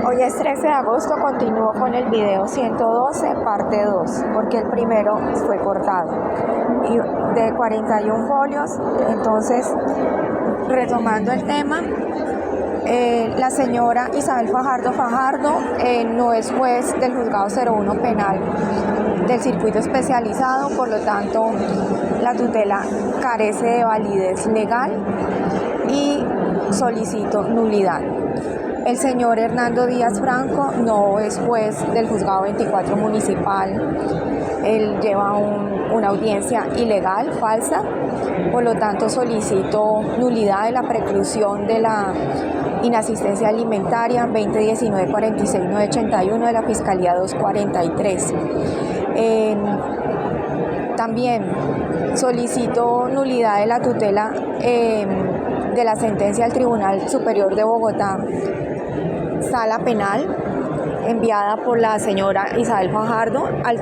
Hoy es 13 de agosto, continúo con el video 112, parte 2, porque el primero fue cortado, y de 41 folios. Entonces, retomando el tema, la señora Isabel Fajardo no es juez del juzgado 01 penal del circuito especializado, por lo tanto, la tutela carece de validez legal y solicito nulidad. El señor Hernando Díaz Franco no es juez del juzgado 24 municipal. Él lleva una audiencia ilegal, falsa, por lo tanto solicito nulidad de la preclusión de la inasistencia alimentaria 2019-46981 de la Fiscalía 243. También solicito nulidad de la tutela de la sentencia del Tribunal Superior de Bogotá, Sala Penal, enviada por la señora Isabel Fajardo al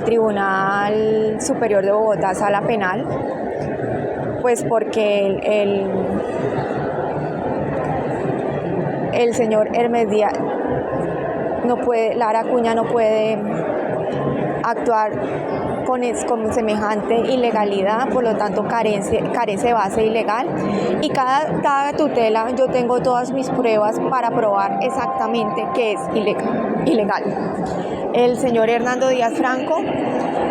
Tribunal Superior de Bogotá, Sala Penal, pues porque el señor Hermes Díaz Lara Acuña no puede actuar con semejante ilegalidad, por lo tanto carece de base ilegal, y cada tutela yo tengo todas mis pruebas para probar exactamente que es ilegal. El señor Hernando Díaz Franco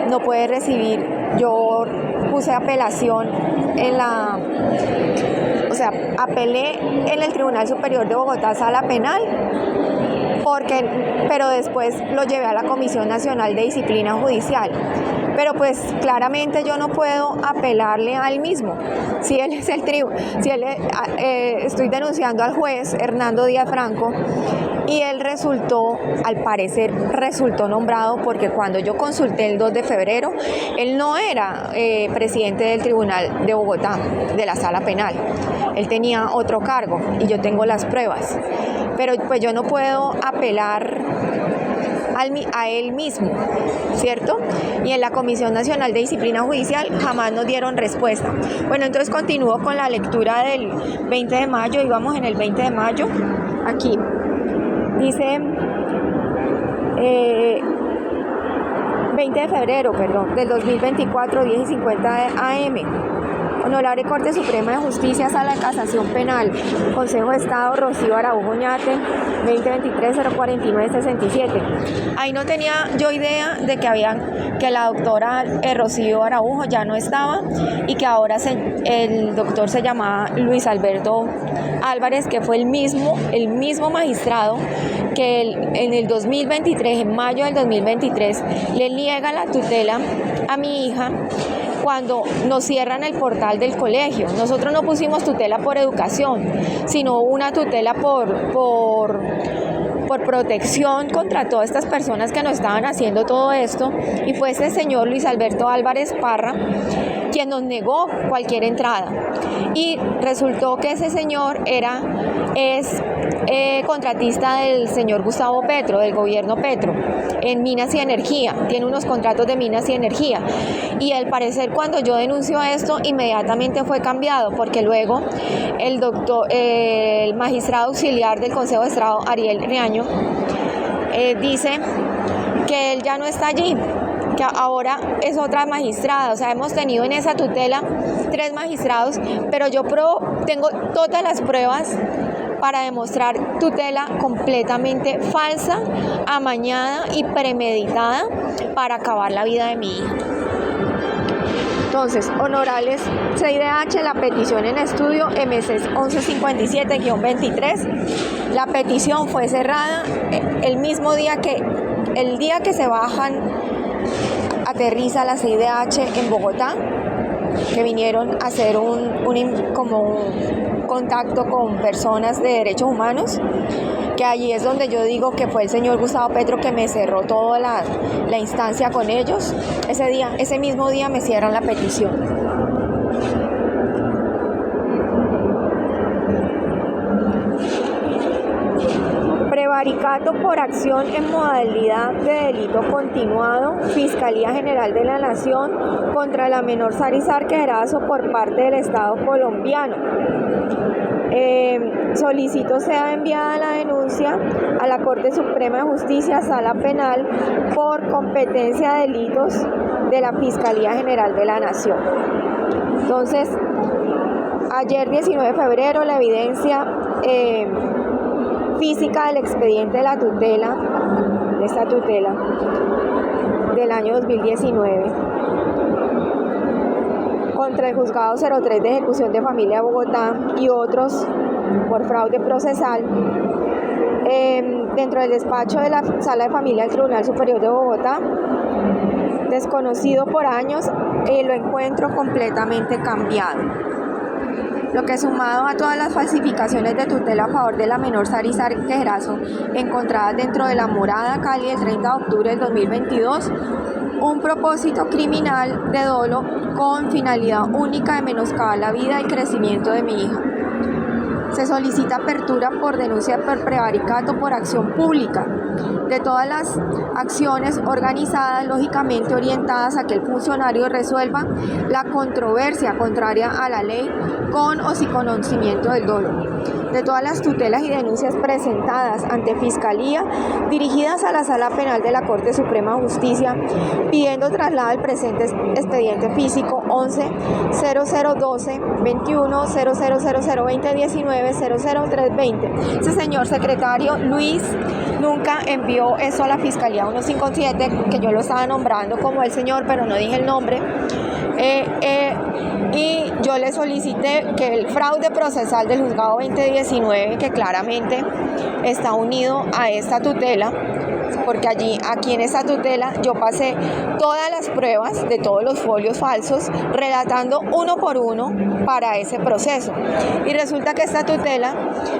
no puede recibir, yo puse apelación apelé en el Tribunal Superior de Bogotá, Sala Penal, pero después lo llevé a la Comisión Nacional de Disciplina Judicial. Pero pues claramente yo no puedo apelarle a él mismo. Si él es estoy denunciando al juez Hernando Díaz Franco, y él al parecer resultó nombrado, porque cuando yo consulté el 2 de febrero, él no era presidente del Tribunal de Bogotá, de la Sala Penal. Él tenía otro cargo y yo tengo las pruebas. Pero pues yo no puedo apelar a él mismo, ¿cierto? Y en la Comisión Nacional de Disciplina Judicial jamás nos dieron respuesta. Bueno, entonces continúo con la lectura del 20 de mayo, y vamos en el 20 de mayo, aquí. Dice 20 de febrero, del 2024, 10:50 AM. Honorable Corte Suprema de Justicia, Sala de Casación Penal, Consejo de Estado, Rocío Araújo Oñate, 2023-049-67. Ahí no tenía yo idea de que la doctora Rocío Araújo ya no estaba, y que ahora el doctor se llamaba Luis Alberto Álvarez, que fue el mismo magistrado que en el 2023, en mayo del 2023, le niega la tutela a mi hija cuando nos cierran el portal del colegio. Nosotros no pusimos tutela por educación, sino una tutela por protección contra todas estas personas que nos estaban haciendo todo esto, y fue ese señor Luis Alberto Álvarez Parra quien nos negó cualquier entrada, y resultó que ese señor es contratista del señor Gustavo Petro, del gobierno Petro, en Minas y Energía, tiene unos contratos de Minas y Energía, y al parecer cuando yo denuncio esto, inmediatamente fue cambiado, porque luego el magistrado auxiliar del Consejo de Estado, Ariel Riaño, dice que él ya no está allí, que ahora es otra magistrada. O sea, hemos tenido en esa tutela 3 magistrados, pero yo tengo todas las pruebas para demostrar tutela completamente falsa, amañada y premeditada para acabar la vida de mi hija. Entonces, honorables CIDH, la petición en estudio MC 1157-23, la petición fue cerrada el día que se aterriza la CIDH en Bogotá, que vinieron a hacer un contacto con personas de derechos humanos, que allí es donde yo digo que fue el señor Gustavo Petro que me cerró toda la instancia con ellos. Ese mismo día me cierran la petición. Prevaricato por acción en modalidad de delito continuado, Fiscalía General de la Nación contra la menor Sari Sarque Erazo por parte del Estado colombiano. solicito sea enviada la denuncia a la Corte Suprema de Justicia, Sala Penal, por competencia de delitos de la Fiscalía General de la Nación. Entonces, ayer 19 de febrero, la evidencia física del expediente de la tutela, de esta tutela del año 2019, contra el Juzgado 03 de Ejecución de Familia de Bogotá y otros por fraude procesal, dentro del despacho de la Sala de Familia del Tribunal Superior de Bogotá, desconocido por años, lo encuentro completamente cambiado. Lo que, sumado a todas las falsificaciones de tutela a favor de la menor Sarisar Quejerazo encontradas dentro de la morada Cali el 30 de octubre del 2022, un propósito criminal de dolo con finalidad única de menoscabar la vida y crecimiento de mi hija. Se solicita apertura por denuncia por prevaricato por acción pública de todas las acciones organizadas, lógicamente orientadas a que el funcionario resuelva la controversia contraria a la ley con o sin conocimiento del dolo. De todas las tutelas y denuncias presentadas ante Fiscalía dirigidas a la Sala Penal de la Corte Suprema de Justicia, pidiendo traslado del presente expediente físico 11-0012 21 2019 00320. Ese señor secretario Luis nunca envió eso a la Fiscalía 157, que yo lo estaba nombrando como el señor, pero no dije el nombre. Y yo le solicité que el fraude procesal del juzgado 2019, que claramente está unido a esta tutela, porque aquí en esta tutela yo pasé todas las pruebas de todos los folios falsos, relatando uno por uno para ese proceso. Y resulta que esta tutela,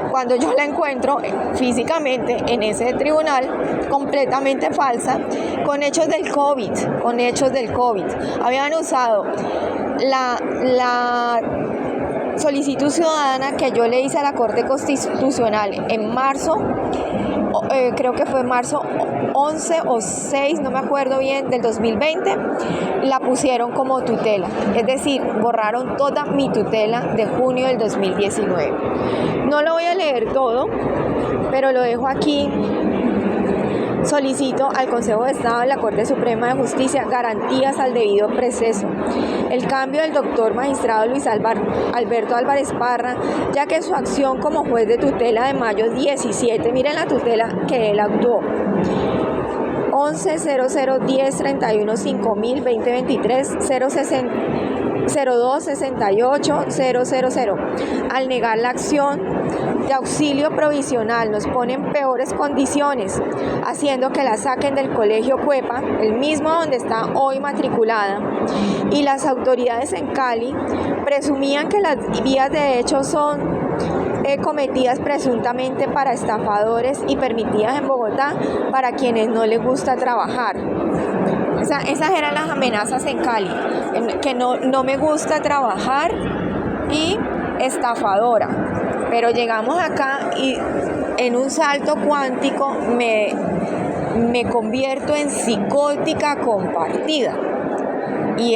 cuando yo la encuentro físicamente en ese tribunal, completamente falsa, con hechos del COVID, Habían usado la solicitud ciudadana que yo le hice a la Corte Constitucional en marzo, creo que fue marzo 11 o 6, no me acuerdo bien, del 2020, la pusieron como tutela. Es decir, borraron toda mi tutela de junio del 2019. No lo voy a leer todo, pero lo dejo aquí. Solicito al Consejo de Estado de la Corte Suprema de Justicia garantías al debido proceso. El cambio del doctor magistrado Luis Alberto Álvarez Parra, ya que su acción como juez de tutela de mayo 17, miren la tutela que él actuó, 11-00-10-31-5023-02-68-000. Al negar la acción de auxilio provisional, nos pone en peores condiciones, haciendo que la saquen del colegio Cuepa, el mismo donde está hoy matriculada, y las autoridades en Cali presumían que las vías de hecho son cometidas presuntamente para estafadores y permitidas en Bogotá para quienes no les gusta trabajar. Esas eran las amenazas en Cali, que no me gusta trabajar y estafadora. Pero llegamos acá y en un salto cuántico me convierto en psicótica compartida. Y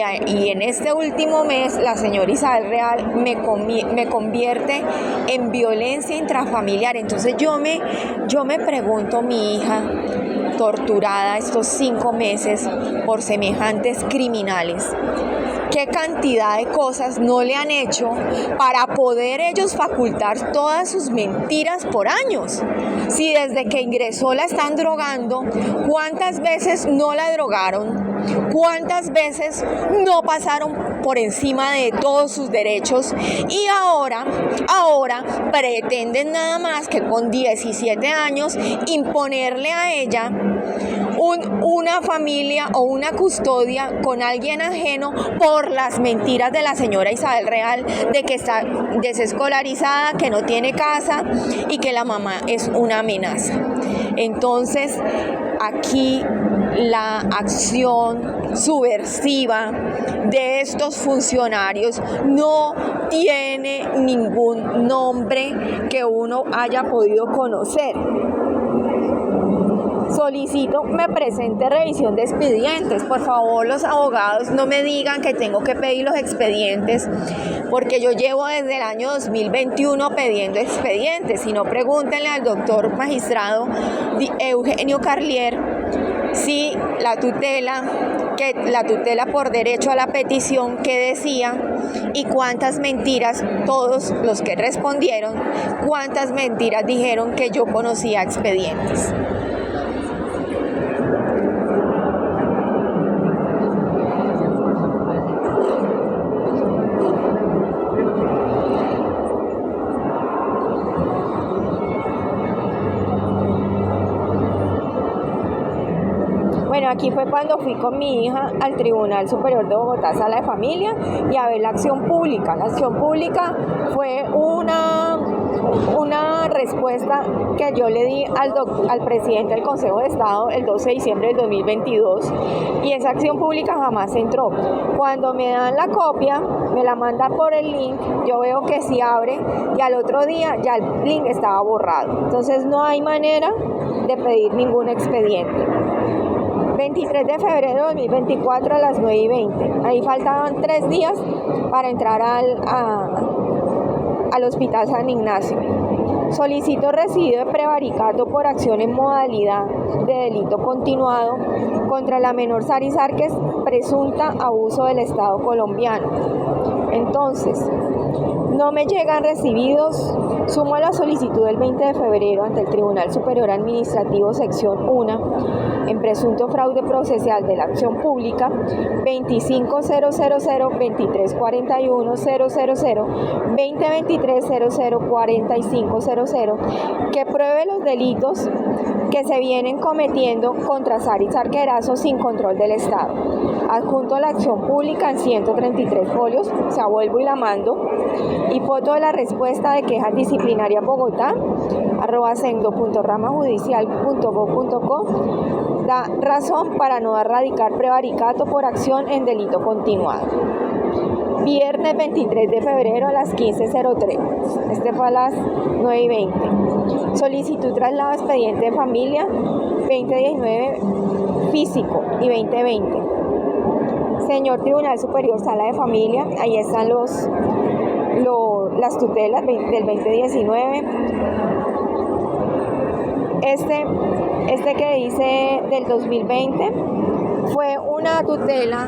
en este último mes la señora Isabel Real me convierte en violencia intrafamiliar. Entonces yo me pregunto, mi hija torturada estos 5 meses por semejantes criminales, ¿qué cantidad de cosas no le han hecho para poder ellos facultar todas sus mentiras por años? Si desde que ingresó la están drogando, ¿cuántas veces no la drogaron? ¿Cuántas veces no pasaron por encima de todos sus derechos? Y ahora pretenden nada más que con 17 años imponerle a ella una familia o una custodia con alguien ajeno por las mentiras de la señora Isabel Real, de que está desescolarizada, que no tiene casa y que la mamá es una amenaza. Entonces, aquí la acción subversiva de estos funcionarios no tiene ningún nombre que uno haya podido conocer. Solicito me presente revisión de expedientes. Por favor, los abogados no me digan que tengo que pedir los expedientes, porque yo llevo desde el año 2021 pidiendo expedientes. Si no, pregúntenle al doctor magistrado Eugenio Carlier si la tutela por derecho a la petición que decía, y cuántas mentiras, todos los que respondieron, cuántas mentiras dijeron que yo conocía expedientes. Bueno, aquí fue cuando fui con mi hija al Tribunal Superior de Bogotá, Sala de Familia, y a ver la acción pública. La acción pública fue una respuesta que yo le di al presidente del Consejo de Estado el 12 de diciembre del 2022, y esa acción pública jamás entró. Cuando me dan la copia, me la mandan por el link, yo veo que sí abre, y al otro día ya el link estaba borrado. Entonces no hay manera de pedir ningún expediente. 23 de febrero de 2024 a las 9:20. Ahí faltaban 3 días para entrar al Hospital San Ignacio. Solicito residuo de prevaricato por acción en modalidad de delito continuado contra la menor Sari Sarquez, presunta abuso del Estado colombiano. Entonces, no me llegan recibidos. Sumo la solicitud del 20 de febrero ante el Tribunal Superior Administrativo Sección 1 en presunto fraude procesal de la acción pública 25.000.2341.000.2023.00.4500, que pruebe los delitos que se vienen cometiendo contra Sari Sarquerazo sin control del Estado. Adjunto la acción pública en 133 folios, o sea, vuelvo y la mando, y foto de la respuesta de quejas disciplinarias Bogotá, @sendo.ramajudicial.gov.co, da razón para no radicar prevaricato por acción en delito continuado. Viernes 23 de febrero a las 15:03, este fue a las 9:20. Solicitud traslado expediente de familia 2019 físico y 2020. Señor Tribunal Superior, Sala de Familia, ahí están las tutelas del 2019. Este que dice del 2020 fue una tutela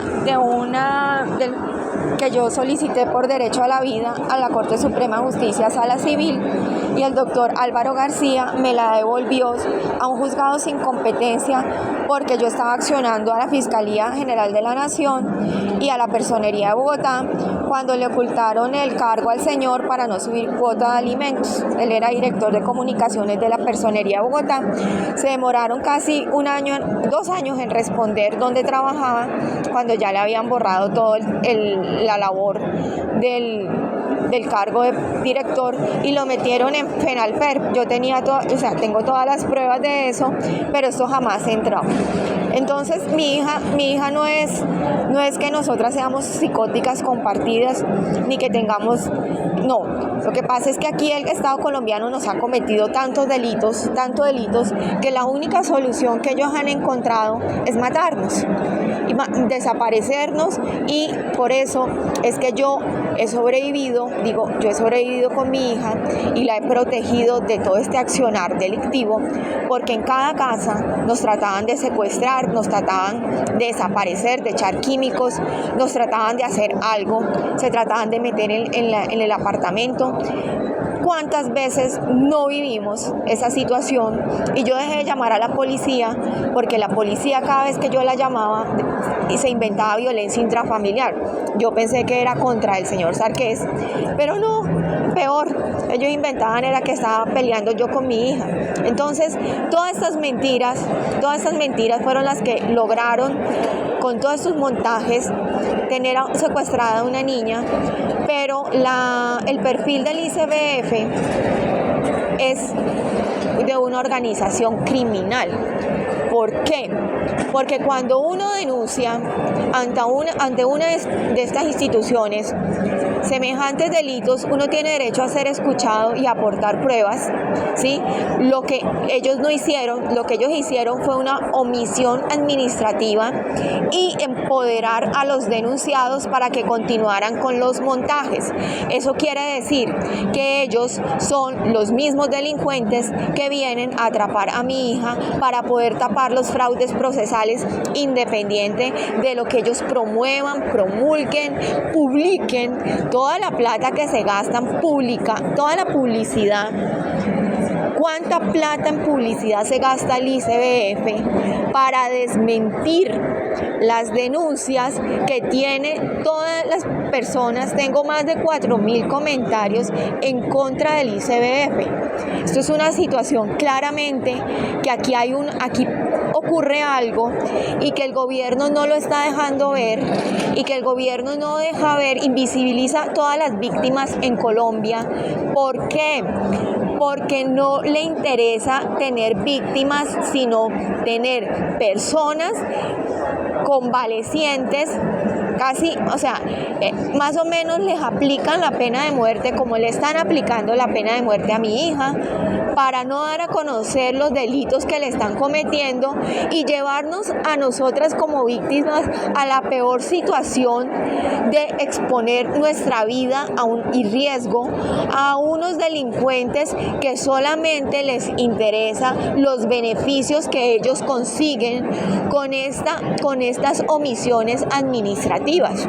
que yo solicité por derecho a la vida a la Corte Suprema de Justicia, Sala Civil, y el doctor Álvaro García me la devolvió a un juzgado sin competencia, porque yo estaba accionando a la Fiscalía General de la Nación y a la Personería de Bogotá cuando le ocultaron el cargo al señor para no subir cuota de alimentos. Él era director de comunicaciones de la Personería de Bogotá. Se demoraron casi 2 años en responder dónde trabajaba, cuando ya le habían borrado toda la labor del cargo de director y lo metieron en FENALPER. Yo tengo todas las pruebas de eso, pero esto jamás entró. Entonces mi hija no es que nosotras seamos psicóticas compartidas, ni que tengamos, no. Lo que pasa es que aquí el Estado colombiano nos ha cometido tantos delitos, que la única solución que ellos han encontrado es matarnos y desaparecernos, y por eso es que yo he sobrevivido con mi hija y la he protegido de todo este accionar delictivo, porque en cada casa nos trataban de secuestrar, nos trataban de desaparecer, de echar químicos, nos trataban de hacer algo, se trataban de meter en el apartamento. ¿Cuántas veces no vivimos esa situación? Y yo dejé de llamar a la policía, porque la policía, cada vez que yo la llamaba, se inventaba violencia intrafamiliar. Yo pensé que era contra el señor Sarquez, pero no, peor. Ellos inventaban era que estaba peleando yo con mi hija. Entonces, todas estas mentiras fueron las que lograron, con todos estos montajes, tener secuestrada a una niña, pero el perfil del ICBF es de una organización criminal. ¿Por qué? Porque cuando uno denuncia ante una de estas instituciones semejantes delitos, uno tiene derecho a ser escuchado y aportar pruebas, ¿sí? Lo que ellos hicieron fue una omisión administrativa y empoderar a los denunciados para que continuaran con los montajes. Eso quiere decir que ellos son los mismos delincuentes que vienen a atrapar a mi hija para poder tapar los fraudes procesales, independiente de lo que ellos promuevan, promulguen, publiquen, toda la plata que se gastan pública, toda la publicidad. ¿Cuánta plata en publicidad se gasta el ICBF para desmentir las denuncias que tienen todas las personas? Tengo más de 4.000 comentarios en contra del ICBF. Esto es una situación claramente que aquí ocurre algo y que el gobierno no lo está dejando ver, y que el gobierno no deja ver, invisibiliza todas las víctimas en Colombia. ¿Por qué? Porque no le interesa tener víctimas, sino tener personas convalecientes, casi, más o menos les aplican la pena de muerte como le están aplicando la pena de muerte a mi hija, para no dar a conocer los delitos que le están cometiendo y llevarnos a nosotras como víctimas a la peor situación de exponer nuestra vida y riesgo a unos delincuentes que solamente les interesa los beneficios que ellos consiguen con estas omisiones administrativas.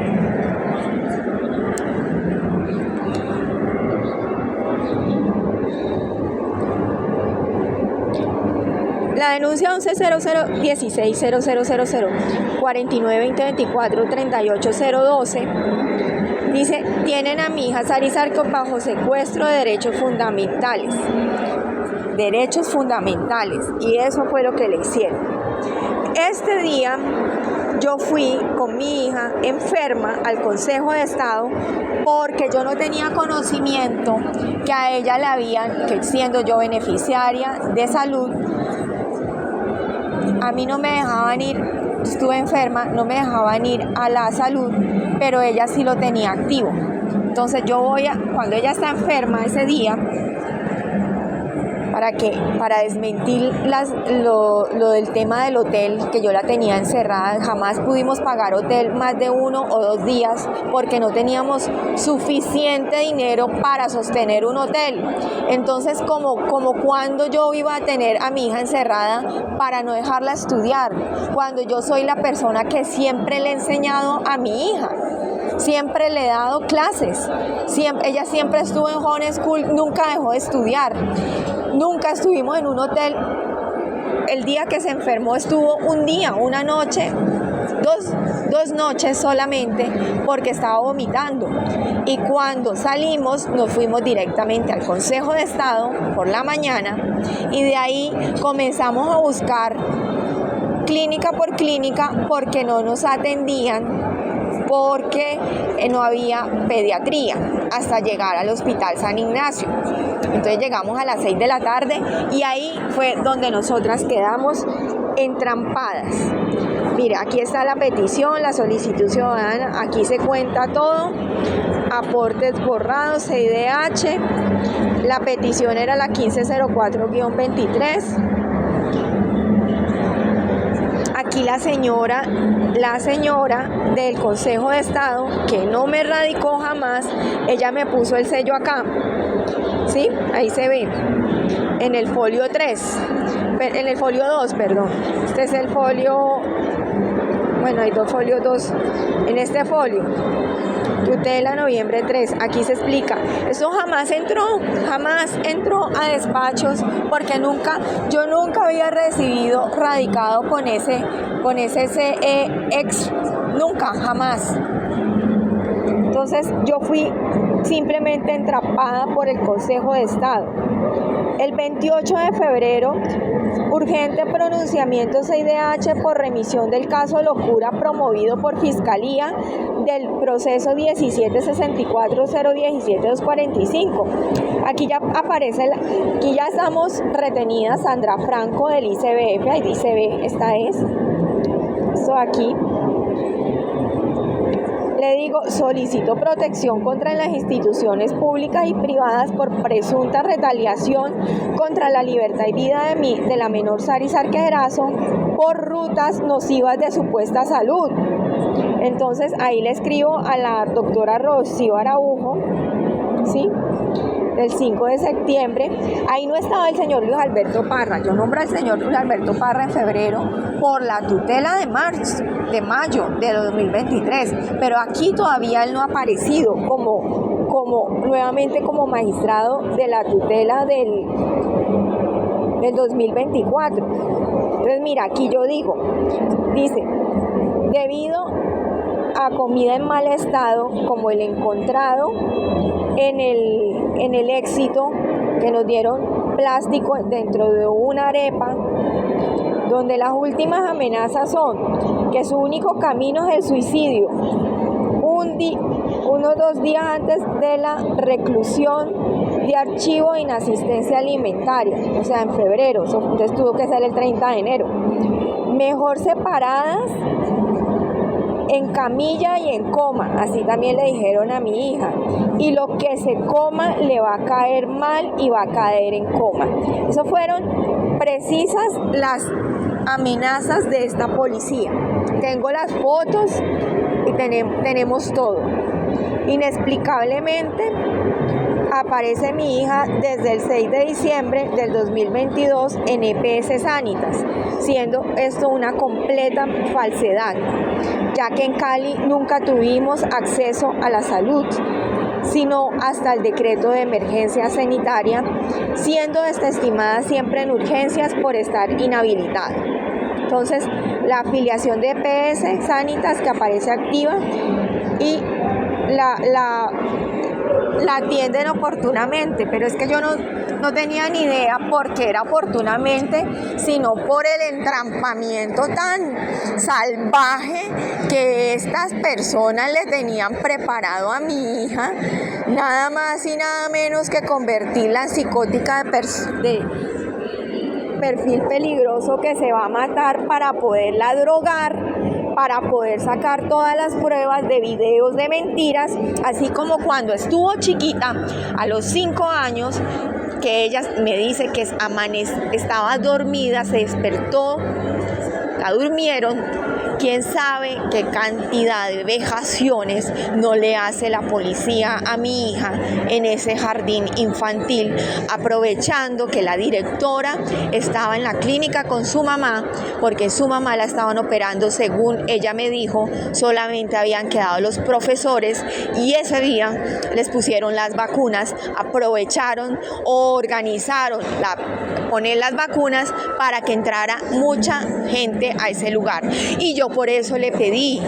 La denuncia 1100160000 492024 dice: tienen a mi hija Sarizar bajo secuestro de derechos fundamentales. Derechos fundamentales. Y eso fue lo que le hicieron. Este día yo fui con mi hija enferma al Consejo de Estado porque yo no tenía conocimiento que a ella le habían, que siendo yo beneficiaria de salud, a mí no me dejaban ir, estuve enferma, no me dejaban ir a la salud, pero ella sí lo tenía activo. Entonces cuando ella está enferma ese día, para desmentir lo del tema del hotel, que yo la tenía encerrada, jamás pudimos pagar hotel más de 1 o 2 días porque no teníamos suficiente dinero para sostener un hotel. Entonces, como cuando yo iba a tener a mi hija encerrada para no dejarla estudiar, cuando yo soy la persona que siempre le he enseñado a mi hija. Siempre le he dado clases, ella siempre estuvo en homeschool, nunca dejó de estudiar, nunca estuvimos en un hotel. El día que se enfermó estuvo un día, una noche, dos noches solamente, porque estaba vomitando. Y cuando salimos nos fuimos directamente al Consejo de Estado por la mañana, y de ahí comenzamos a buscar clínica por clínica porque no nos atendían, porque no había pediatría, hasta llegar al Hospital San Ignacio. Entonces llegamos a las 6 de la tarde y ahí fue donde nosotras quedamos entrampadas. Mire, aquí está la petición, la solicitud ciudadana, aquí se cuenta todo, aportes borrados, CIDH, la petición era la 1504-23. Aquí la señora del Consejo de Estado, que no me radicó jamás, ella me puso el sello acá, ¿sí? Ahí se ve, en el folio 3, en el folio 2, perdón. Este es el folio, bueno, hay 2 folios, 2 en este folio. Tutela noviembre 3, aquí se explica. Eso jamás entró a despachos, porque yo nunca había recibido radicado con ese CE-Ex, nunca, jamás. Entonces yo fui simplemente atrapada por el Consejo de Estado. El 28 de febrero, urgente pronunciamiento 6DH por remisión del caso Locura promovido por Fiscalía del proceso 1764-017-245. Aquí ya aparece, aquí ya estamos retenidas Sandra Franco del ICBF, ahí dice B, esta es, esto aquí. Le digo, solicito protección contra las instituciones públicas y privadas por presunta retaliación contra la libertad y vida de la menor Sari Sarquerazo por rutas nocivas de supuesta salud. Entonces ahí le escribo a la doctora Rocío Araujo, ¿sí?, del 5 de septiembre, ahí no estaba el señor Luis Alberto Parra. Yo nombro al señor Luis Alberto Parra en febrero por la tutela de mayo de 2023, pero aquí todavía él no ha aparecido nuevamente como magistrado de la tutela del 2024. Entonces mira, aquí yo digo, dice, debido a comida en mal estado, como el encontrado en el Éxito, que nos dieron plástico dentro de una arepa, donde las últimas amenazas son que su único camino es el suicidio, unos 2 días antes de la reclusión de archivo de inasistencia alimentaria, o sea, en febrero, entonces tuvo que ser el 30 de enero. Mejor separadas, en camilla y en coma, así también le dijeron a mi hija, y lo que se coma le va a caer mal y va a caer en coma. Eso fueron precisas las amenazas de esta policía. Tengo las fotos y tenemos todo. Inexplicablemente aparece mi hija desde el 6 de diciembre del 2022 en EPS Sanitas, siendo esto una completa falsedad, ya que en Cali nunca tuvimos acceso a la salud, sino hasta el decreto de emergencia sanitaria, siendo desestimada siempre en urgencias por estar inhabilitada. Entonces, la afiliación de EPS Sanitas que aparece activa y la atienden oportunamente, pero es que yo no tenía ni idea por qué era oportunamente, sino por el entrampamiento tan salvaje que estas personas le tenían preparado a mi hija, nada más y nada menos que convertirla en psicótica de perfil peligroso que se va a matar para poderla drogar, para poder sacar todas las pruebas de videos de mentiras, así como cuando estuvo chiquita, a los 5 años, que ella me dice que estaba dormida, se despertó, la durmieron. Quién sabe qué cantidad de vejaciones no le hace la policía a mi hija en ese jardín infantil, aprovechando que la directora estaba en la clínica con su mamá, porque su mamá la estaban operando, según ella me dijo, solamente habían quedado los profesores y ese día les pusieron las vacunas, aprovecharon, organizaron poner las vacunas para que entrara mucha gente a ese lugar. Y yo por eso les pedí,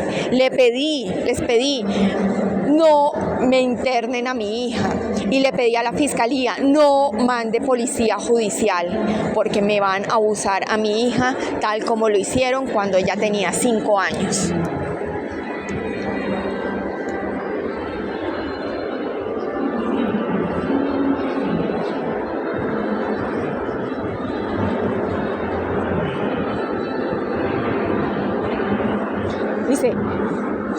no me internen a mi hija, y le pedí a la fiscalía, no mande policía judicial, porque me van a abusar a mi hija, tal como lo hicieron cuando ella tenía 5 años. Dice,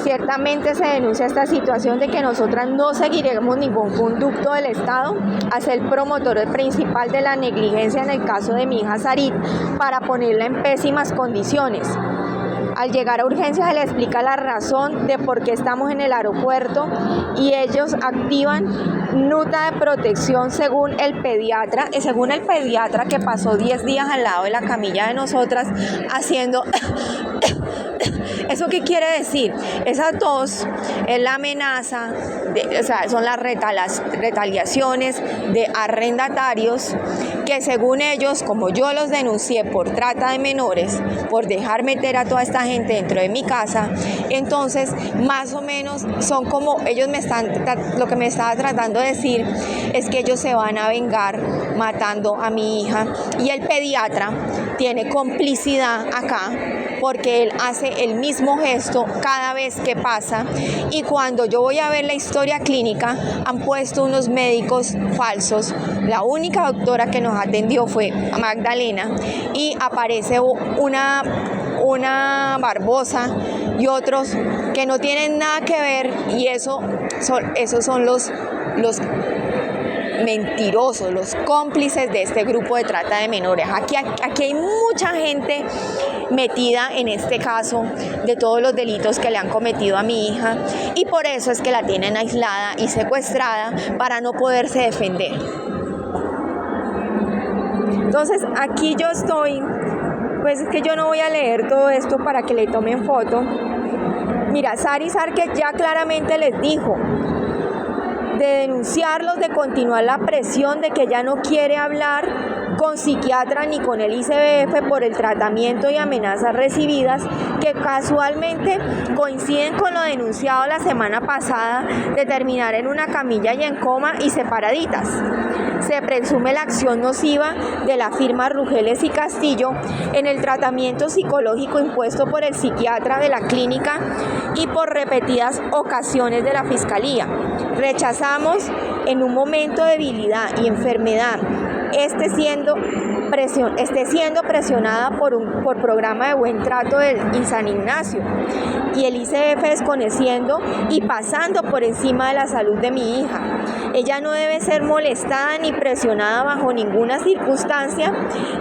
ciertamente se denuncia esta situación de que nosotras no seguiremos ningún conducto del Estado a ser promotor principal de la negligencia en el caso de mi hija Sarit para ponerla en pésimas condiciones. Al llegar a urgencias se le explica la razón de por qué estamos en el aeropuerto y ellos activan nota de protección según el pediatra que pasó 10 días al lado de la camilla de nosotras haciendo ¿Eso qué quiere decir? Esas dos es la amenaza, o sea, son las retaliaciones de arrendatarios que según ellos, como yo los denuncié por trata de menores, por dejar meter a toda esta gente dentro de mi casa, entonces más o menos son como ellos lo que me estaba tratando de decir es que ellos se van a vengar matando a mi hija, y el pediatra tiene complicidad acá porque él hace el mismo gesto cada vez que pasa, y cuando yo voy a ver la historia clínica han puesto unos médicos falsos. La única doctora que nos atendió fue Magdalena y aparece una Barbosa y otros que no tienen nada que ver, y esos son los mentirosos, los cómplices de este grupo de trata de menores. Aquí hay mucha gente metida en este caso de todos los delitos que le han cometido a mi hija, y por eso es que la tienen aislada y secuestrada para no poderse defender. Entonces aquí yo estoy, pues es que yo no voy a leer todo esto para que le tomen foto. Mira, Sari Sarque ya claramente les dijo de denunciarlos, de continuar la presión, de que ella no quiere hablar con psiquiatra ni con el ICBF por el tratamiento y amenazas recibidas, que casualmente coinciden con lo denunciado la semana pasada de terminar en una camilla y en coma y separaditas. Se presume la acción nociva de la firma Rugeles y Castillo en el tratamiento psicológico impuesto por el psiquiatra de la clínica y por repetidas ocasiones de la Fiscalía. Rechazamos en un momento de debilidad y enfermedad esté siendo presionada por programa de buen trato del San Ignacio y el ICF desconociendo y pasando por encima de la salud de mi hija. Ella no debe ser molestada ni presionada bajo ninguna circunstancia.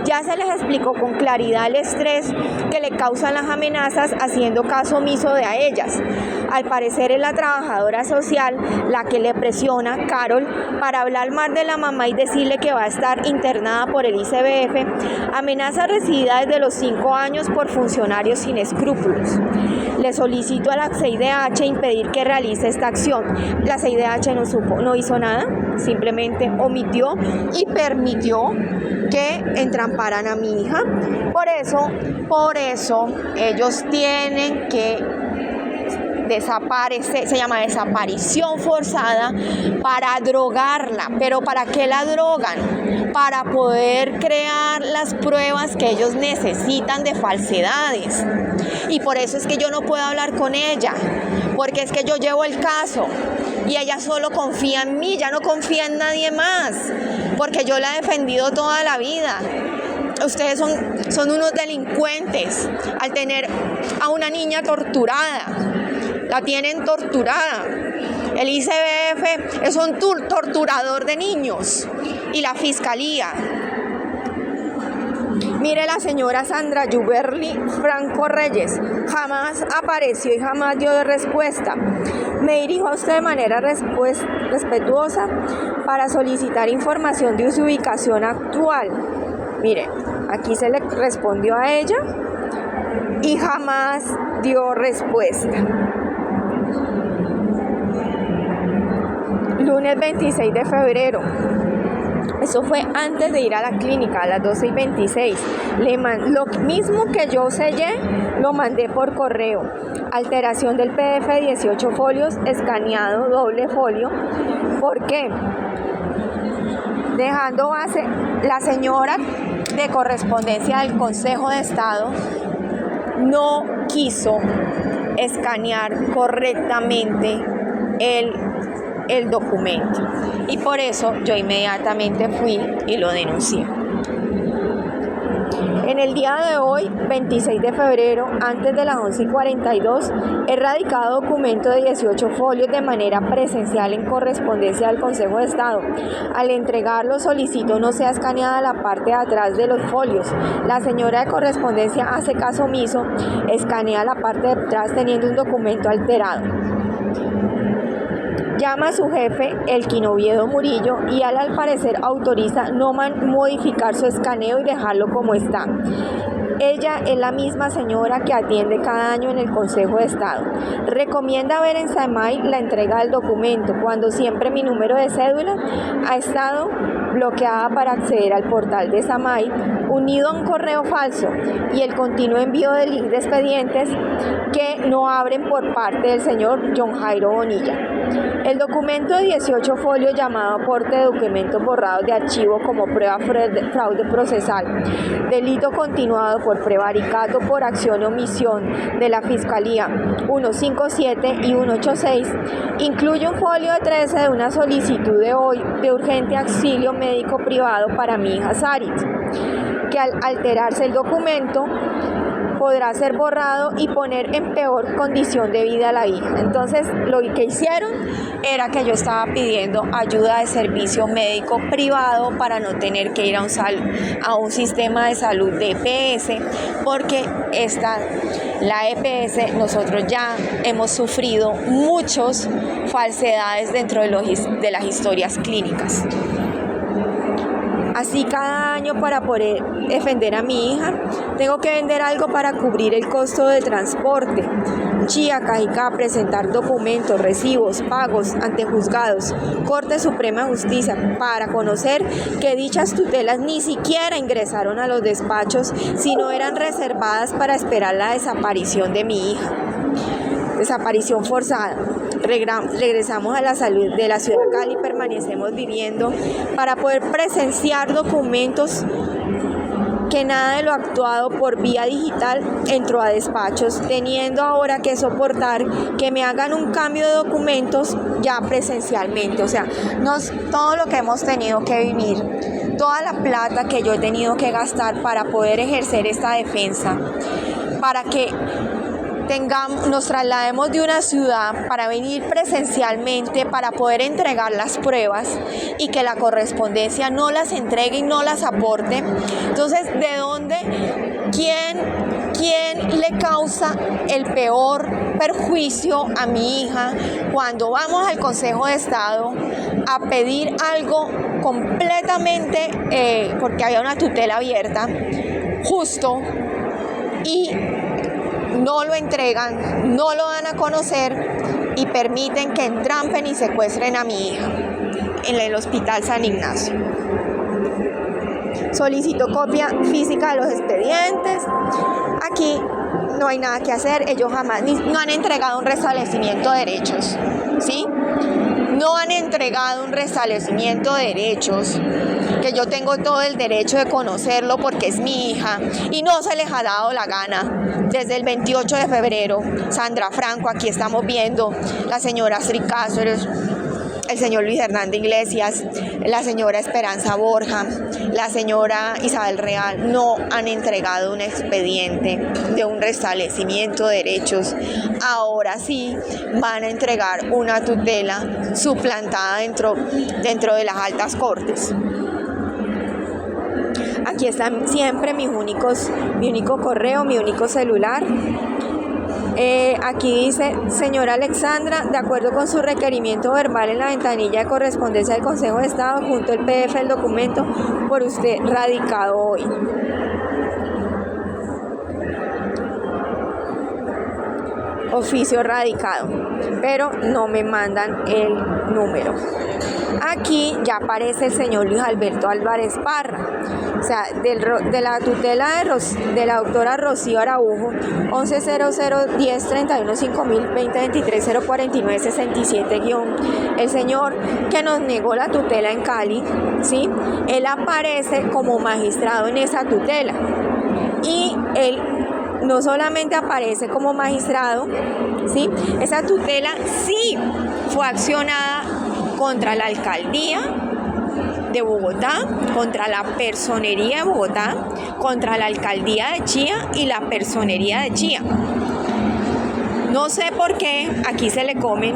Ya se les explicó con claridad el estrés que le causan las amenazas, haciendo caso omiso de a ellas. Al parecer es la trabajadora social la que le presiona, Carol, para hablar mal de la mamá y decirle que va a estar internada por el ICBF. Amenaza recibida desde los 5 años por funcionarios sin escrúpulos. Le solicito a la CIDH impedir que realice esta acción. La CIDH no hizo nada, simplemente omitió y permitió que entramparan a mi hija. Por eso ellos tienen que desaparecer, se llama desaparición forzada, para drogarla. ¿Pero para qué la drogan? Para poder crear las pruebas que ellos necesitan de falsedades. Y por eso es que yo no puedo hablar con ella, porque es que yo llevo el caso y ella solo confía en mí, ya no confía en nadie más, porque yo la he defendido toda la vida. Ustedes son unos delincuentes al tener a una niña torturada. La tienen torturada. El ICBF es un torturador de niños y la Fiscalía. Mire, la señora Sandra Yuberli Franco Reyes jamás apareció y jamás dio de respuesta. Me dirijo a usted de manera respetuosa para solicitar información de su ubicación actual. Mire, aquí se le respondió a ella y jamás dio respuesta. Lunes 26 de febrero. Eso fue antes de ir a la clínica, a las 12:26. Lo mismo que yo sellé, lo mandé por correo. Alteración del PDF de 18 folios, escaneado, doble folio. ¿Por qué? Dejando base, la señora de correspondencia del Consejo de Estado no quiso escanear correctamente el documento, y por eso yo inmediatamente fui y lo denuncié. En el día de hoy, 26 de febrero, antes de las 11:42, he radicado documento de 18 folios de manera presencial en correspondencia del Consejo de Estado. Al entregarlo, solicito no sea escaneada la parte de atrás de los folios. La señora de correspondencia hace caso omiso, escanea la parte de atrás teniendo un documento alterado. llama a su jefe, Elkin Oviedo Murillo, y al parecer autoriza no modificar su escaneo y dejarlo como está. Ella es la misma señora que atiende cada año en el Consejo de Estado. Recomienda ver en SAMAI la entrega del documento, cuando siempre mi número de cédula ha estado bloqueada para acceder al portal de SAMAI, unido a un correo falso y el continuo envío de link de expedientes que no abren por parte del señor John Jairo Bonilla. El documento de 18 folios llamado aporte de documentos borrados de archivo como prueba de fraude procesal, delito continuado por prevaricato por acción o omisión de la Fiscalía 157 y 186, incluye un folio de 13 de una solicitud de urgente auxilio médico privado para mi hija Sarit, que al alterarse el documento podrá ser borrado y poner en peor condición de vida a la hija. Entonces, lo que hicieron era que yo estaba pidiendo ayuda de servicio médico privado para no tener que ir a un sistema de salud de EPS, porque la EPS, nosotros ya hemos sufrido muchas falsedades dentro de las historias clínicas. Así cada año, para poder defender a mi hija, tengo que vender algo para cubrir el costo del transporte. Chía, Cajicá, presentar documentos, recibos, pagos ante juzgados, Corte Suprema de Justicia, para conocer que dichas tutelas ni siquiera ingresaron a los despachos, sino eran reservadas para esperar la desaparición de mi hija. Desaparición forzada. Regresamos a la salud de la ciudad de Cali, permanecemos viviendo para poder presenciar documentos que nada de lo actuado por vía digital entró a despachos, teniendo ahora que soportar que me hagan un cambio de documentos ya presencialmente. O sea, todo lo que hemos tenido que vivir, toda la plata que yo he tenido que gastar para poder ejercer esta defensa, para que nos traslademos de una ciudad para venir presencialmente, para poder entregar las pruebas y que la correspondencia no las entregue y no las aporte. Entonces, ¿de dónde? ¿Quién le causa el peor perjuicio a mi hija cuando vamos al Consejo de Estado a pedir algo completamente, porque había una tutela abierta, justo, y no lo entregan, no lo dan a conocer y permiten que entrampen y secuestren a mi hija en el Hospital San Ignacio? Solicito copia física de los expedientes. Aquí no hay nada que hacer. Ellos jamás no han entregado un restablecimiento de derechos, ¿sí? No han entregado un restablecimiento de derechos, que yo tengo todo el derecho de conocerlo porque es mi hija, y no se les ha dado la gana. Desde el 28 de febrero, Sandra Franco, aquí estamos viendo, la señora Astrid Cáceres, el señor Luis Hernández Iglesias, la señora Esperanza Borja, la señora Isabel Real, no han entregado un expediente de un restablecimiento de derechos. Ahora sí van a entregar una tutela suplantada dentro de las altas cortes. Aquí están siempre mi único correo, mi único celular. Aquí dice: señora Alexandra, de acuerdo con su requerimiento verbal en la ventanilla de correspondencia del Consejo de Estado, junto al PDF del documento por usted radicado hoy. Oficio radicado, pero no me mandan el número. Aquí ya aparece el señor Luis Alberto Álvarez Parra, o sea, de la tutela de la doctora Rocío Araujo, 1100103150202304904967-. El señor que nos negó la tutela en Cali, ¿sí? Él aparece como magistrado en esa tutela, y él no solamente aparece como magistrado, ¿sí? Esa tutela sí fue accionada contra la alcaldía de Bogotá, contra la personería de Bogotá, contra la alcaldía de Chía y la personería de Chía. No sé por qué aquí se le comen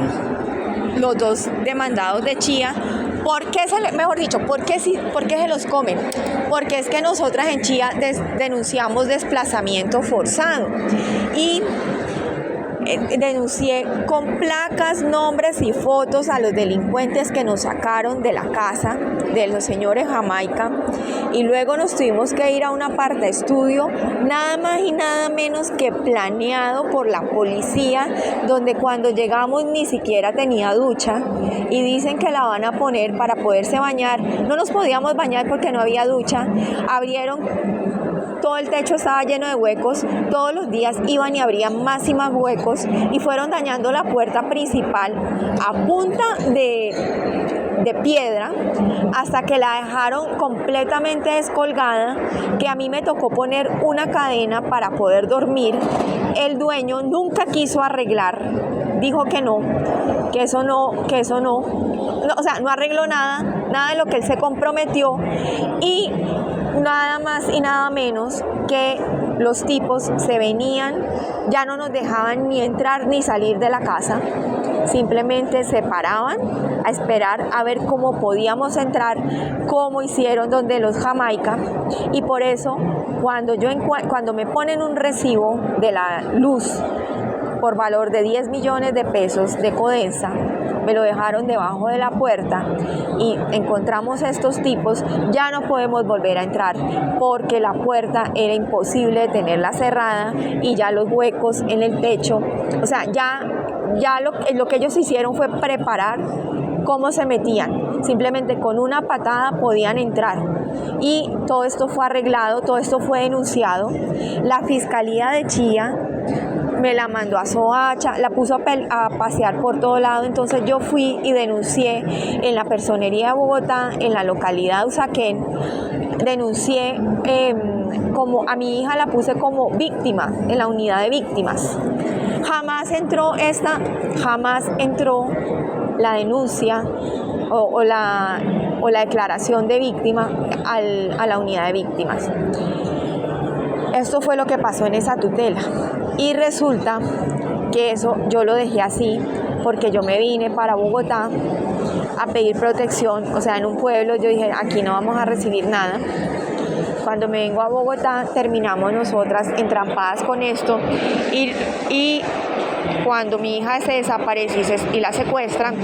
los dos demandados de Chía. ¿Por qué ¿por qué se los comen? Porque es que nosotras en Chía denunciamos desplazamiento forzado, y denuncié con placas, nombres y fotos a los delincuentes que nos sacaron de la casa de los señores Jamaica, y luego nos tuvimos que ir a un apartaestudio, nada más y nada menos que planeado por la policía, donde cuando llegamos ni siquiera tenía ducha, y dicen que la van a poner para poderse bañar. No nos podíamos bañar porque no había ducha. Abrieron, todo el techo estaba lleno de huecos, todos los días iban y abrían más y más huecos, y fueron dañando la puerta principal a punta de piedra, hasta que la dejaron completamente descolgada, que a mí me tocó poner una cadena para poder dormir. El dueño nunca quiso arreglar, dijo que no, que eso no, o sea, no arregló nada de lo que él se comprometió, y nada más y nada menos que los tipos se venían, ya no nos dejaban ni entrar ni salir de la casa, simplemente se paraban a esperar a ver cómo podíamos entrar, como hicieron donde los Jamaica. Y por eso cuando me ponen un recibo de la luz por valor de 10 millones de pesos de Codensa, me lo dejaron debajo de la puerta, y encontramos estos tipos, ya no podemos volver a entrar porque la puerta era imposible de tenerla cerrada, y ya los huecos en el techo, o sea, ya lo que ellos hicieron fue preparar cómo se metían. Simplemente con una patada podían entrar, y todo esto fue arreglado, todo esto fue denunciado. La Fiscalía de Chía me la mandó a Soacha, la puso a pasear por todo lado. Entonces yo fui y denuncié en la Personería de Bogotá, en la localidad de Usaquén, denuncié como a mi hija la puse como víctima en la unidad de víctimas. Jamás entró la denuncia o la declaración de víctima a la unidad de víctimas. Esto fue lo que pasó en esa tutela, y resulta que eso yo lo dejé así porque yo me vine para Bogotá a pedir protección. O sea, en un pueblo yo dije, aquí no vamos a recibir nada. Cuando me vengo a Bogotá, terminamos nosotras entrampadas con esto, y cuando mi hija se desaparece y la secuestran,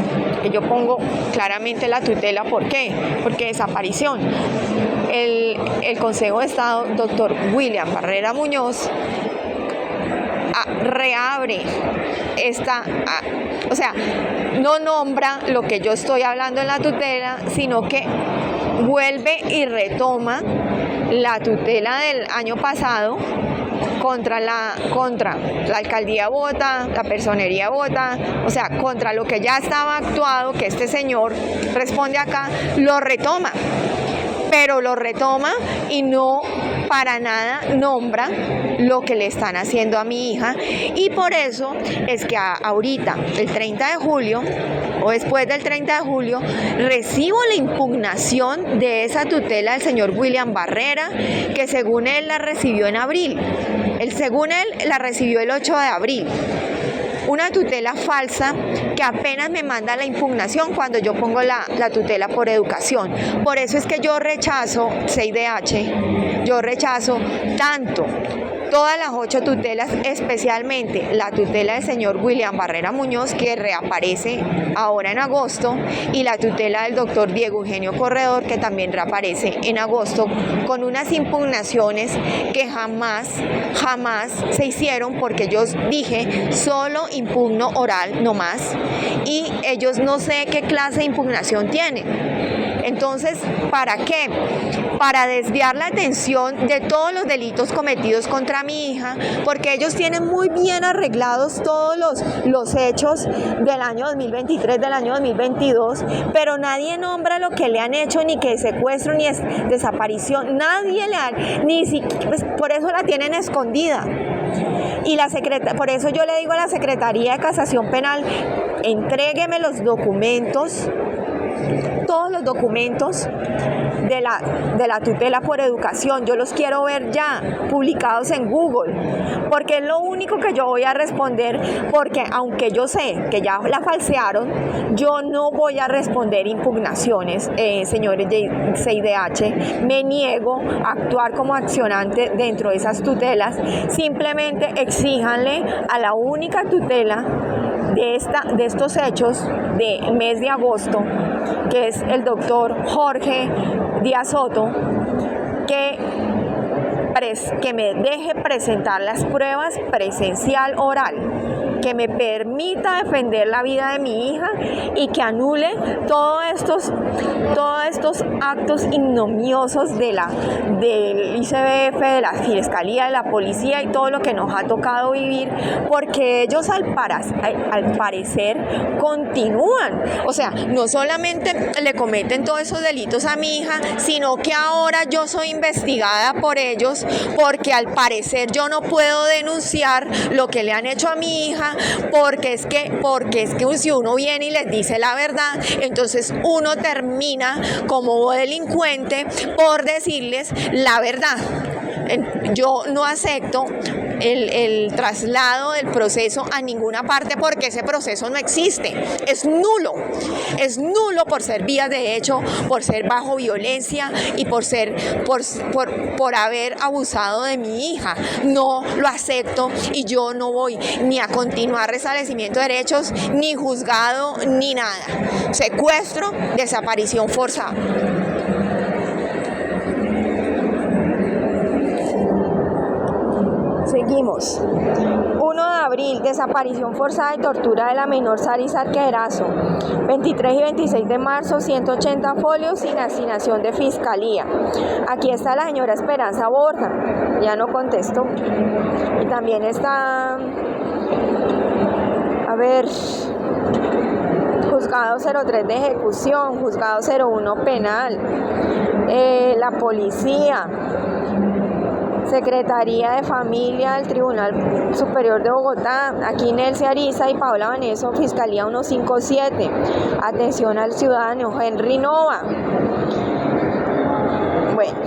yo pongo claramente la tutela. ¿Por qué? Porque desaparición. El Consejo de Estado, doctor William Barrera Muñoz, reabre o sea, no nombra lo que yo estoy hablando en la tutela, sino que vuelve y retoma la tutela del año pasado contra la alcaldía de Bogotá, la personería de Bogotá, o sea, contra lo que ya estaba actuado, que este señor responde acá, lo retoma, pero lo retoma y no para nada nombra lo que le están haciendo a mi hija. Y por eso es que ahorita, el 30 de julio, o después del 30 de julio, recibo la impugnación de esa tutela del señor William Barrera, que según él la recibió en abril. Según él la recibió el 8 de abril. Una tutela falsa, que apenas me manda la impugnación cuando yo pongo la tutela por educación. Por eso es que yo rechazo 6DH, yo rechazo tanto todas las 8 tutelas, especialmente la tutela del señor William Barrera Muñoz, que reaparece ahora en agosto, y la tutela del doctor Diego Eugenio Corredor, que también reaparece en agosto, con unas impugnaciones que jamás se hicieron, porque yo dije, solo impugno oral, no más, y ellos no sé qué clase de impugnación tienen. Entonces, ¿para qué? Para desviar la atención de todos los delitos cometidos contra mi hija, porque ellos tienen muy bien arreglados todos los hechos del año 2023, del año 2022, pero nadie nombra lo que le han hecho, ni que secuestro, ni desaparición, nadie le ha, ni siquiera, pues, por eso la tienen escondida. Y por eso yo le digo a la Secretaría de Casación Penal, entrégueme los documentos todos los documentos de la tutela por educación. Yo los quiero ver ya publicados en Google, porque es lo único que yo voy a responder, porque aunque yo sé que ya la falsearon, yo no voy a responder impugnaciones, señores de CIDH. Me niego a actuar como accionante dentro de esas tutelas. Simplemente exíjanle a la única tutela de estos hechos del mes de agosto, que es el doctor Jorge Díaz Soto, que me deje presentar las pruebas presencial oral, que me permita defender la vida de mi hija y que anule todos estos actos ignominiosos del ICBF, de la Fiscalía, de la Policía y todo lo que nos ha tocado vivir, porque ellos al parecer continúan. O sea, no solamente le cometen todos esos delitos a mi hija, sino que ahora yo soy investigada por ellos, porque al parecer yo no puedo denunciar lo que le han hecho a mi hija, porque es que si uno viene y les dice la verdad, entonces uno termina como delincuente por decirles la verdad. Yo no acepto el traslado del proceso a ninguna parte, porque ese proceso no existe, es nulo por ser vías de hecho, por ser bajo violencia y por haber abusado de mi hija. No lo acepto y yo no voy ni a continuar restablecimiento de derechos, ni juzgado, ni nada. Secuestro, desaparición forzada. Seguimos. 1 de abril, desaparición forzada y tortura de la menor Sari Sarque Erazo. 23 y 26 de marzo, 180 folios sin asignación de fiscalía. Aquí está la señora Esperanza Borja, ya no contestó. Y también está, juzgado 03 de ejecución, juzgado 01 penal, la policía, Secretaría de Familia del Tribunal Superior de Bogotá, aquí Nelce Ariza y Paola Vaneso, Fiscalía 157. Atención al ciudadano Henry Nova. Bueno.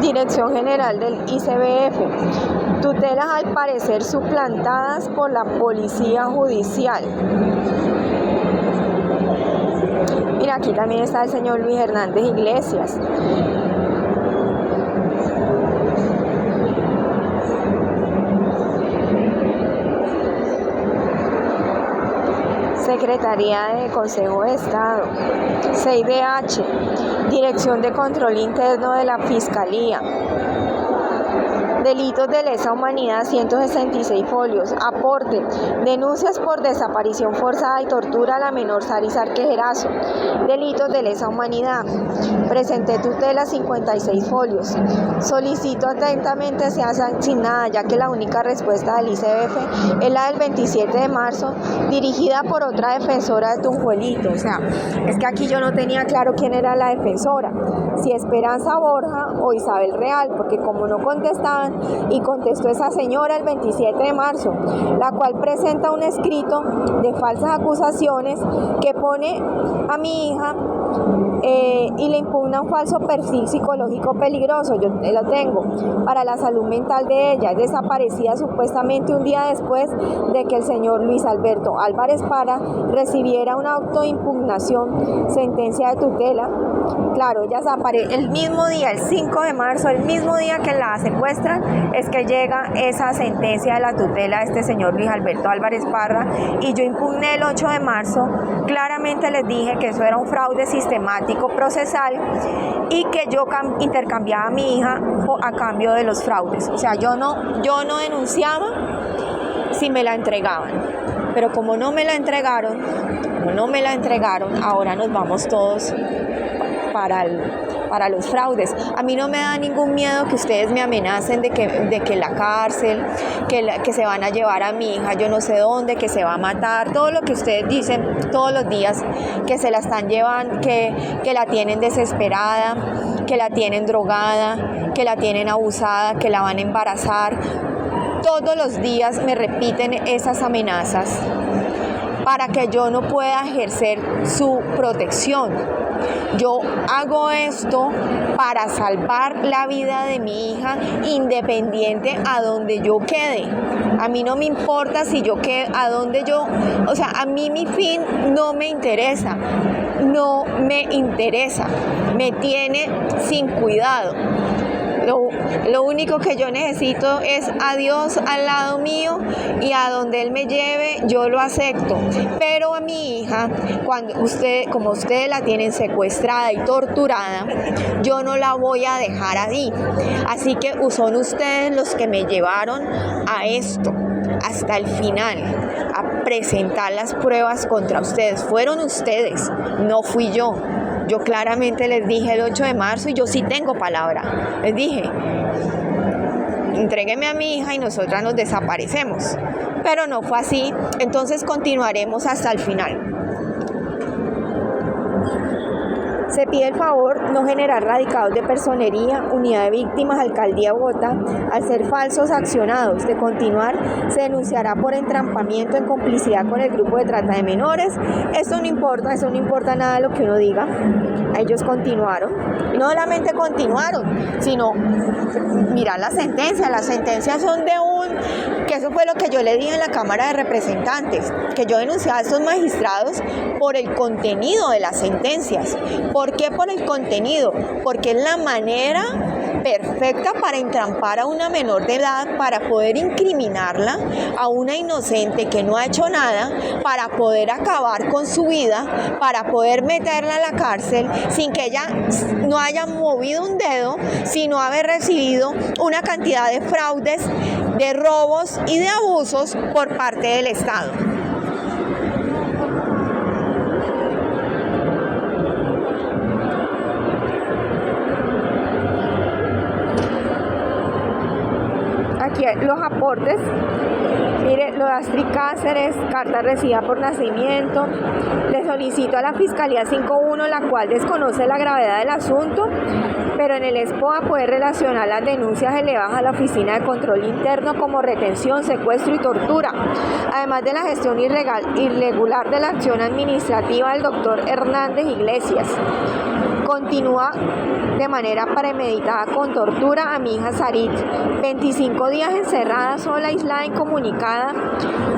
Dirección General del ICBF. Tutelas al parecer suplantadas por la Policía Judicial. Mira, aquí también está el señor Luis Hernández Iglesias. Secretaría de Consejo de Estado, CIDH, Dirección de Control Interno de la Fiscalía. Delitos de lesa humanidad, 166 folios. Aporte. Denuncias por desaparición forzada y tortura a la menor Sari Sarque Erazo. Delitos de lesa humanidad. Presenté tutela, 56 folios. Solicito atentamente sea sancionada, ya que la única respuesta del ICBF es la del 27 de marzo, dirigida por otra defensora de Tunjuelito. O sea, es que aquí yo no tenía claro quién era la defensora, si Esperanza Borja o Isabel Real, porque como no contestaban, y contestó esa señora el 27 de marzo, la cual presenta un escrito de falsas acusaciones que pone a mi hija y le impugna un falso perfil psicológico peligroso. Yo lo tengo para la salud mental de ella. Es desaparecida supuestamente un día después de que el señor Luis Alberto Álvarez Parra recibiera un auto de impugnación, sentencia de tutela. Claro, ella desaparece el mismo día, el 5 de marzo, el mismo día que la secuestran, es que llega esa sentencia de la tutela de este señor Luis Alberto Álvarez Parra, y yo impugné el 8 de marzo. Claramente les dije que eso era un fraude sistemático procesal y que yo intercambiaba a mi hija a cambio de los fraudes. O sea, yo no denunciaba si me la entregaban, pero como no me la entregaron, ahora nos vamos todos para los fraudes. A mí no me da ningún miedo que ustedes me amenacen de que la cárcel, que se van a llevar a mi hija yo no sé dónde, que se va a matar, todo lo que ustedes dicen todos los días, que se la están llevando, que la tienen desesperada, que la tienen drogada, que la tienen abusada, que la van a embarazar. Todos los días me repiten esas amenazas para que yo no pueda ejercer su protección. Yo hago esto para salvar la vida de mi hija, independiente a donde yo quede. A mí no me importa si yo quedo, a donde yo, o sea, a mí mi fin no me interesa, me tiene sin cuidado. Lo único que yo necesito es a Dios al lado mío, y a donde Él me lleve yo lo acepto. Pero a mi hija, como ustedes la tienen secuestrada y torturada, yo no la voy a dejar ahí. Así que son ustedes los que me llevaron a esto, hasta el final, a presentar las pruebas contra ustedes. Fueron ustedes, no fui yo. Yo claramente les dije el 8 de marzo, y yo sí tengo palabra. Les dije, entrégueme a mi hija y nosotras nos desaparecemos. Pero no fue así, entonces continuaremos hasta el final. Se pide el favor no generar radicados de personería, unidad de víctimas, alcaldía de Bogotá, al ser falsos accionados. De continuar, se denunciará por entrampamiento en complicidad con el grupo de trata de menores. Eso no importa nada de lo que uno diga. Ellos continuaron, y no solamente continuaron, sino mirar las sentencias son que eso fue lo que yo le dije en la Cámara de Representantes, que yo denunciaba a estos magistrados por el contenido de las sentencias. ¿Por qué por el contenido? Porque es la manera perfecta para entrampar a una menor de edad, para poder incriminarla, a una inocente que no ha hecho nada, para poder acabar con su vida, para poder meterla a la cárcel sin que ella no haya movido un dedo, sino haber recibido una cantidad de fraudes, de robos y de abusos por parte del Estado. Aquí los aportes. Mire, lo de Astrid Cáceres, carta recibida por nacimiento. Le solicito a la Fiscalía 51, la cual desconoce la gravedad del asunto, pero en el ESPOA poder relacionar las denuncias elevadas a la Oficina de Control Interno como retención, secuestro y tortura, además de la gestión irregular de la acción administrativa del doctor Hernández Iglesias. Continúa de manera premeditada con tortura a mi hija Sarit, 25 días encerrada, sola, aislada, incomunicada,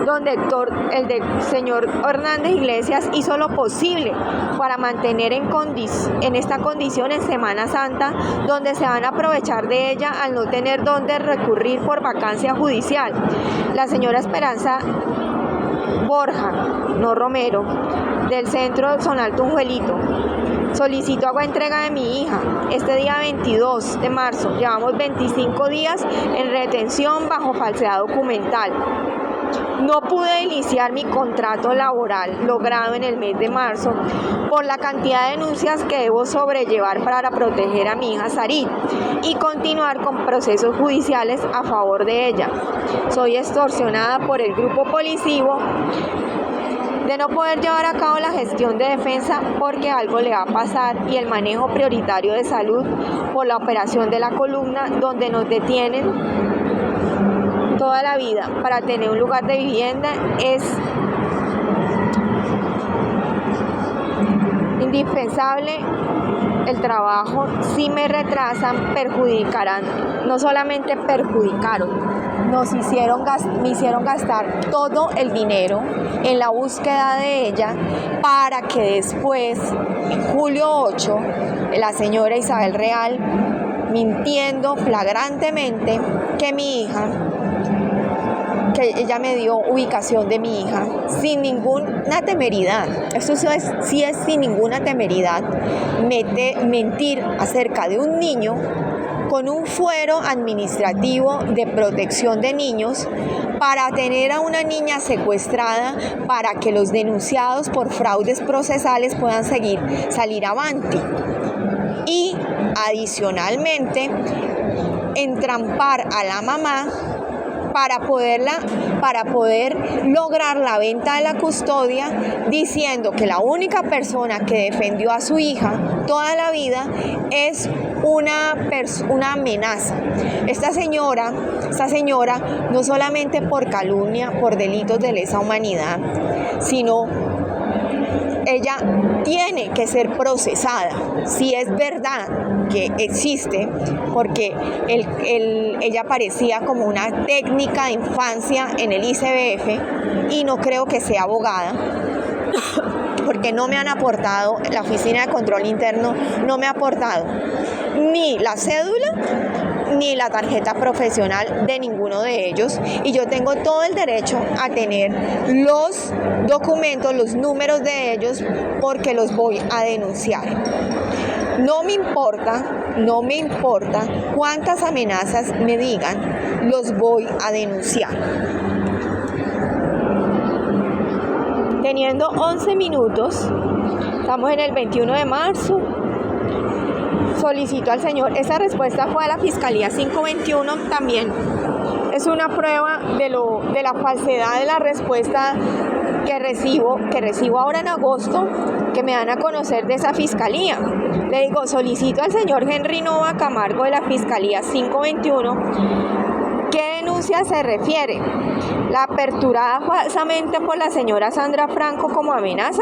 donde el señor Hernández Iglesias hizo lo posible para mantener en esta condición en Semana Santa, donde se van a aprovechar de ella al no tener dónde recurrir por vacancia judicial. La señora Esperanza Borja, no Romero, del Centro Zonal Tunjuelito, solicito hago entrega de mi hija este día 22 de marzo. Llevamos 25 días en retención bajo falsedad documental. No pude iniciar mi contrato laboral logrado en el mes de marzo por la cantidad de denuncias que debo sobrellevar para proteger a mi hija Sarit y continuar con procesos judiciales a favor de ella. Soy extorsionada por el grupo policivo de no poder llevar a cabo la gestión de defensa porque algo le va a pasar, y el manejo prioritario de salud por la operación de la columna, donde nos detienen toda la vida para tener un lugar de vivienda. Es indispensable el trabajo. Si me retrasan, perjudicarán. No solamente perjudicaron, me hicieron gastar todo el dinero en la búsqueda de ella, para que después, en julio 8, la señora Isabel Real, mintiendo flagrantemente que ella me dio ubicación de mi hija, sin ninguna temeridad. Eso sí es sin ninguna temeridad, mentir acerca de un niño con un fuero administrativo de protección de niños, para tener a una niña secuestrada, para que los denunciados por fraudes procesales puedan salir avanti. Y adicionalmente, entrampar a la mamá para poder lograr la venta de la custodia, diciendo que la única persona que defendió a su hija toda la vida es una amenaza. Esta señora, no solamente por calumnia, por delitos de lesa humanidad, sino ella tiene que ser procesada, si es verdad que existe, porque ella parecía como una técnica de infancia en el ICBF y no creo que sea abogada, porque no me han aportado, la Oficina de Control Interno no me ha aportado ni la cédula ni la tarjeta profesional de ninguno de ellos, y yo tengo todo el derecho a tener los documentos, los números de ellos, porque los voy a denunciar. No me importa cuántas amenazas me digan, los voy a denunciar. Teniendo 11 minutos, estamos en el 21 de marzo, solicito al señor, esa respuesta fue a la Fiscalía 521, también es una prueba de la falsedad de la respuesta que recibo ahora en agosto, que me dan a conocer de esa Fiscalía. Le digo, solicito al señor Henry Nova Camargo de la Fiscalía 521, ¿qué denuncia se refiere? ¿La aperturada falsamente por la señora Sandra Franco como amenaza?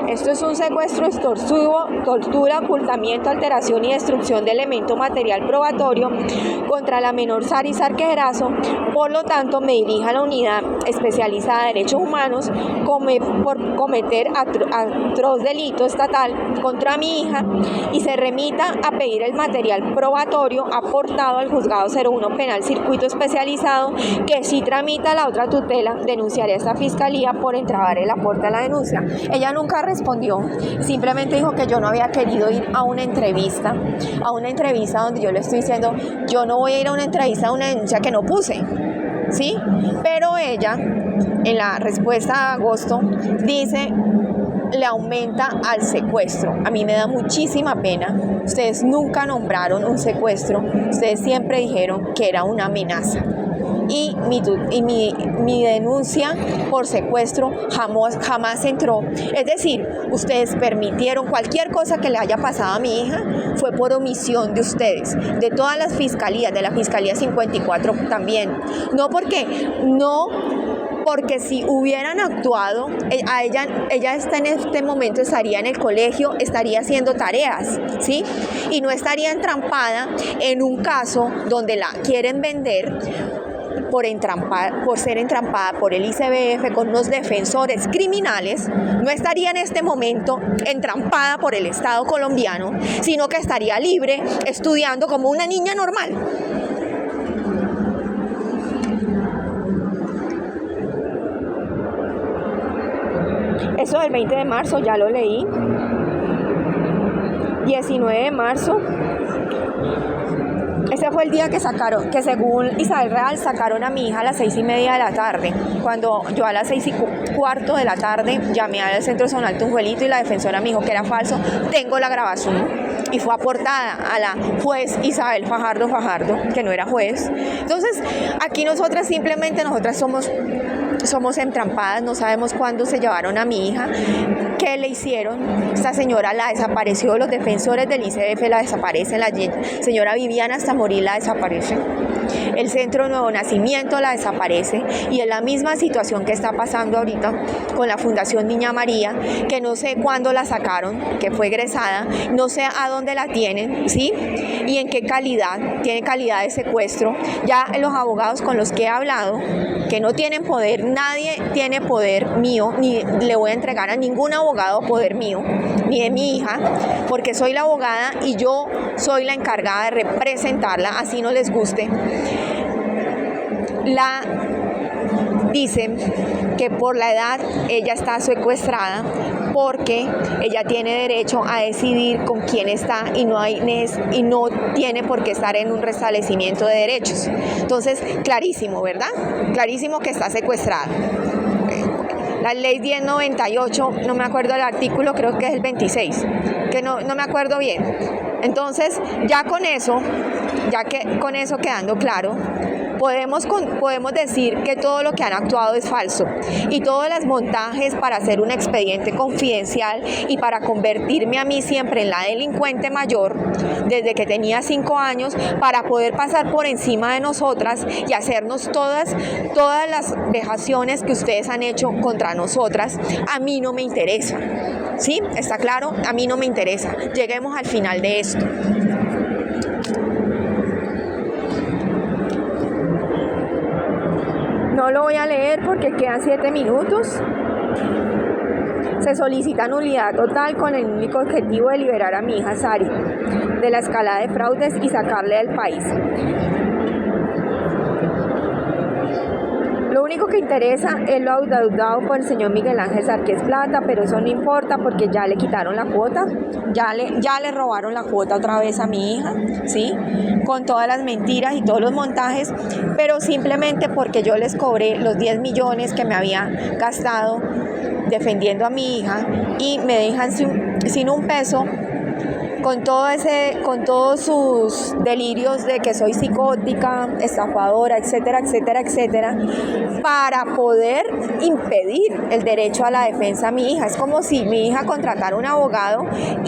Esto es un secuestro extorsivo, tortura, ocultamiento, alteración y destrucción de elemento material probatorio contra la menor Sari Sarquerazo. Por lo tanto, me dirijo a la Unidad Especializada de Derechos Humanos por cometer atroz delito estatal contra mi hija y se remita a pedir el material probatorio aportado al Juzgado 01 Penal Circuito Especializado, que si tramita la otra tutela, denunciaré a esta Fiscalía por entrabar el aporte a la denuncia. Ella nunca respondió, simplemente dijo que yo no había querido ir a una entrevista donde yo le estoy diciendo, yo no voy a ir a una entrevista a una denuncia que no puse, ¿sí? Pero ella, en la respuesta de agosto, dice, le aumenta al secuestro. A mí me da muchísima pena. Ustedes nunca nombraron un secuestro, ustedes siempre dijeron que era una amenaza. Y mi denuncia por secuestro jamás entró. Es decir, ustedes permitieron cualquier cosa que le haya pasado a mi hija, fue por omisión de ustedes, de todas las fiscalías, de la Fiscalía 54 también. Porque si hubieran actuado, ella está en este momento, estaría en el colegio, estaría haciendo tareas, ¿sí? Y no estaría entrampada en un caso donde la quieren vender por ser entrampada por el ICBF con unos defensores criminales. No estaría en este momento entrampada por el Estado colombiano, sino que estaría libre, estudiando como una niña normal. Eso del 20 de marzo ya lo leí. 19 de marzo. Ese fue el día que según Isabel Real sacaron a mi hija a las 6:30 de la tarde. Cuando yo a las 6:15 de la tarde llamé al Centro Zonal Tunjuelito y la defensora me dijo que era falso. Tengo la grabación y fue aportada a la juez Isabel Fajardo, que no era juez. Entonces, aquí nosotras somos entrampadas, no sabemos cuándo se llevaron a mi hija, qué le hicieron. Esta señora la desapareció, los defensores del ICBF la desaparecen, la señora Viviana hasta morir la desaparece, el Centro Nuevo Nacimiento la desaparece, y es la misma situación que está pasando ahorita con la Fundación Niña María, que no sé cuándo la sacaron, que fue egresada, no sé a dónde la tienen, ¿sí? Y en qué calidad, tiene calidad de secuestro. Ya los abogados con los que he hablado, que no tienen poder, nadie tiene poder mío, ni le voy a entregar a ningún abogado poder mío, ni de mi hija, porque soy la abogada y yo soy la encargada de representarla, así no les guste. Dicen que por la edad ella está secuestrada porque ella tiene derecho a decidir con quién está y no tiene por qué estar en un restablecimiento de derechos. Entonces, clarísimo, ¿verdad? Clarísimo que está secuestrada. La ley 1098, no me acuerdo el artículo, creo que es el 26, que no me acuerdo bien. Entonces, con eso quedando claro, podemos decir que todo lo que han actuado es falso y todos los montajes para hacer un expediente confidencial y para convertirme a mí siempre en la delincuente mayor desde que tenía 5 años para poder pasar por encima de nosotras y hacernos todas las vejaciones que ustedes han hecho contra nosotras, a mí no me interesa. ¿Sí? ¿Está claro? A mí no me interesa. Lleguemos al final de esto. No lo voy a leer porque quedan 7 minutos. Se solicita nulidad total con el único objetivo de liberar a mi hija Sari de la escalada de fraudes y sacarle del país. Lo único que interesa es lo adeudado por el señor Miguel Ángel Sarqués Plata, pero eso no importa porque ya le quitaron la cuota, ya le robaron la cuota otra vez a mi hija, ¿sí? Con todas las mentiras y todos los montajes, pero simplemente porque yo les cobré los 10 millones que me había gastado defendiendo a mi hija y me dejan sin un peso con todos sus delirios de que soy psicótica, estafadora, etcétera, etcétera, etcétera, para poder impedir el derecho a la defensa a mi hija. Es como si mi hija contratara un abogado